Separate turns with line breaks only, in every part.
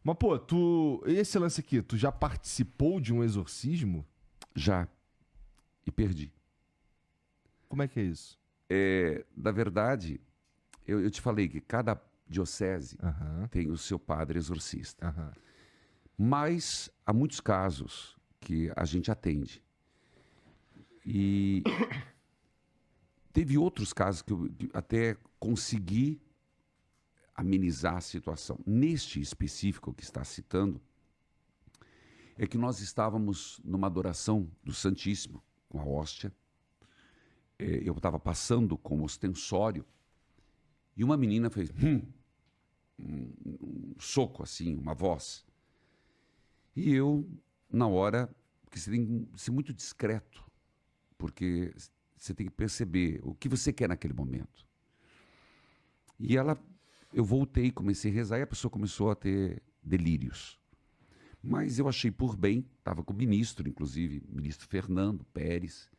Mas, pô, esse lance aqui, tu já participou de um exorcismo?
Já. E perdi.
Como é que é isso?
Na verdade, eu te falei que cada diocese
Aham,
tem o seu padre exorcista.
aham.
Mas há muitos casos que a gente atende. E teve outros casos que eu até consegui amenizar a situação. Neste específico que está citando, é que nós estávamos numa adoração do Santíssimo, com a hóstia. Eu estava passando com o ostensório e uma menina fez um soco assim, uma voz. E eu, na hora, porque você tem que ser muito discreto, porque você tem que perceber o que você quer naquele momento. E eu voltei, comecei a rezar e a pessoa começou a ter delírios. Mas eu achei por bem, estava com o ministro, inclusive, ministro Fernando Pérez.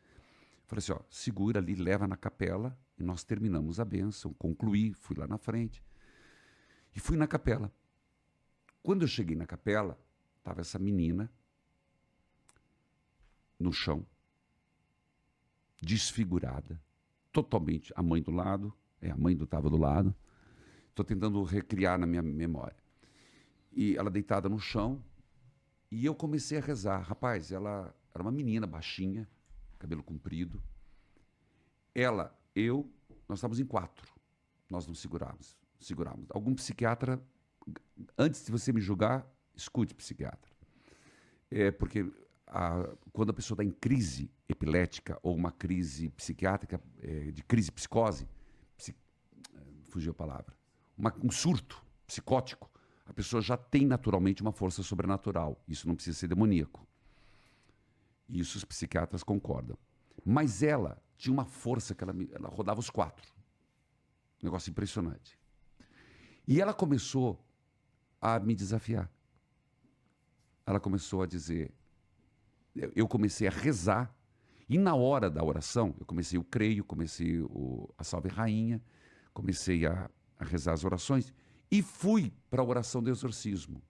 Falei assim, ó, segura ali, leva na capela e nós terminamos a bênção. Concluí, fui lá na frente e fui na capela. Quando eu cheguei na capela, estava essa menina no chão, desfigurada, totalmente. A mãe do lado, a mãe estava do lado. Estou tentando recriar na minha memória. E ela deitada no chão, e eu comecei a rezar. Rapaz, ela era uma menina baixinha, cabelo comprido. Nós estávamos em 4. Nós não segurávamos. Algum psiquiatra, antes de você me julgar, escute psiquiatra. Porque quando a pessoa está em crise epilética ou uma crise psiquiátrica, de crise psicose, fugiu a palavra, um surto psicótico, a pessoa já tem naturalmente uma força sobrenatural. Isso não precisa ser demoníaco. Isso os psiquiatras concordam. Mas ela tinha uma força que ela rodava os 4. Negócio impressionante. E ela começou a me desafiar. Ela começou a dizer... Eu comecei a rezar. E na hora da oração, eu comecei o creio, comecei a Salve Rainha, comecei a rezar as orações e fui para a oração do exorcismo.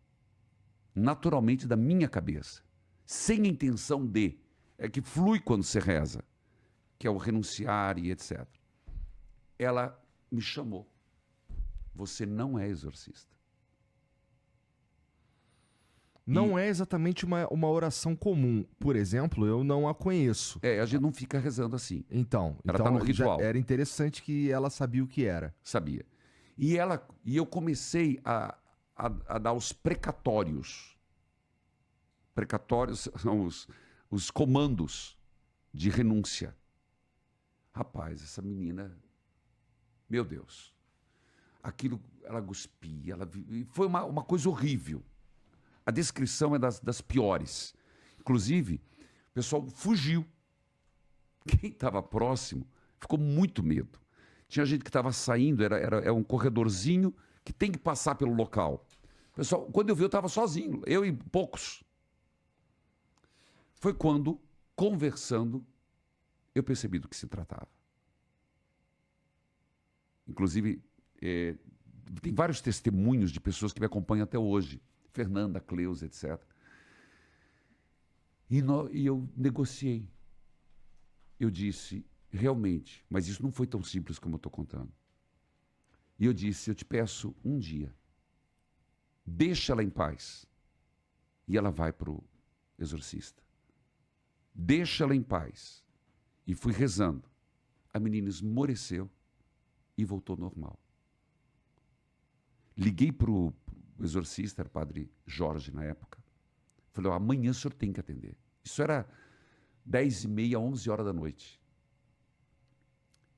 Naturalmente da minha cabeça. Sem a intenção de... É que flui quando você reza. Que é o renunciar e etc. Ela me chamou. Você não é exorcista.
Não é exatamente uma oração comum. Por exemplo, eu não a conheço.
A gente não fica rezando assim.
Então
Ela tá no ritual.
Era interessante que ela sabia o que era.
Sabia. E eu comecei a dar os precatórios. Precatórios são os comandos de renúncia. Rapaz, essa menina, meu Deus, aquilo, ela cuspia, foi uma coisa horrível. A descrição é das piores. Inclusive, o pessoal fugiu. Quem estava próximo ficou muito medo. Tinha gente que estava saindo, era um corredorzinho que tem que passar pelo local. Pessoal, quando eu vi, eu estava sozinho, eu e poucos. Foi quando, conversando, eu percebi do que se tratava. Inclusive, tem vários testemunhos de pessoas que me acompanham até hoje. Fernanda, Cleusa, etc. E eu negociei. Eu disse, realmente, mas isso não foi tão simples como eu estou contando. E eu disse, eu te peço um dia, deixa ela em paz. E ela vai para o exorcista. Deixa ela em paz. E fui rezando. A menina esmoreceu e voltou normal. Liguei para o exorcista, era o padre Jorge na época. Falei, amanhã o senhor tem que atender. Isso era 10h30, 11 horas da noite.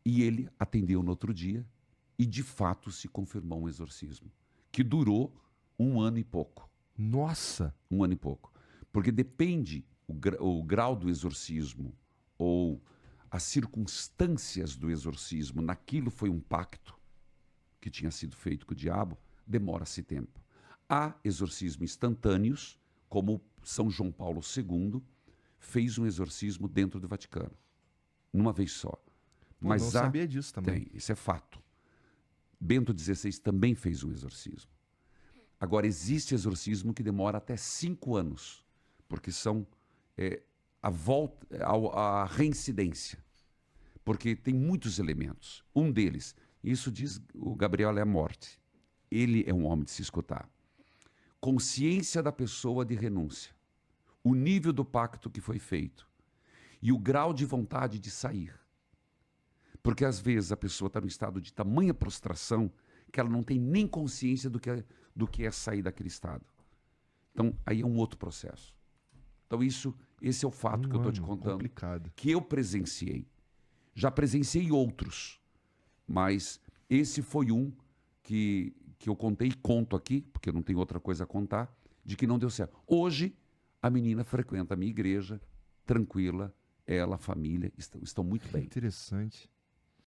E ele atendeu no outro dia e de fato se confirmou um exorcismo. Que durou 1 ano e pouco.
Nossa!
1 ano e pouco. Porque depende o grau do exorcismo ou as circunstâncias do exorcismo. Naquilo foi um pacto que tinha sido feito com o diabo, demora-se tempo. Há exorcismos instantâneos, como São João Paulo II fez um exorcismo dentro do Vaticano, numa vez só.
Pô,
Mas
não sabia disso também.
Isso é fato. Bento XVI também fez um exorcismo. Agora, existe exorcismo que demora até 5 anos, porque são a volta, a reincidência. Porque tem muitos elementos. Um deles, isso diz o Gabriel, é a morte. Ele é um homem de se escutar. Consciência da pessoa de renúncia. O nível do pacto que foi feito. E o grau de vontade de sair. Porque às vezes a pessoa está num estado de tamanha prostração que ela não tem nem consciência do que é sair daquele estado. Então, aí é um outro processo. Então, esse é o fato que eu estou te contando.
Complicado.
Que eu presenciei. Já presenciei outros, mas esse foi um que eu contei e conto aqui, porque eu não tenho outra coisa a contar, de que não deu certo. Hoje, a menina frequenta a minha igreja, tranquila, ela, a família, estão muito bem.
Interessante.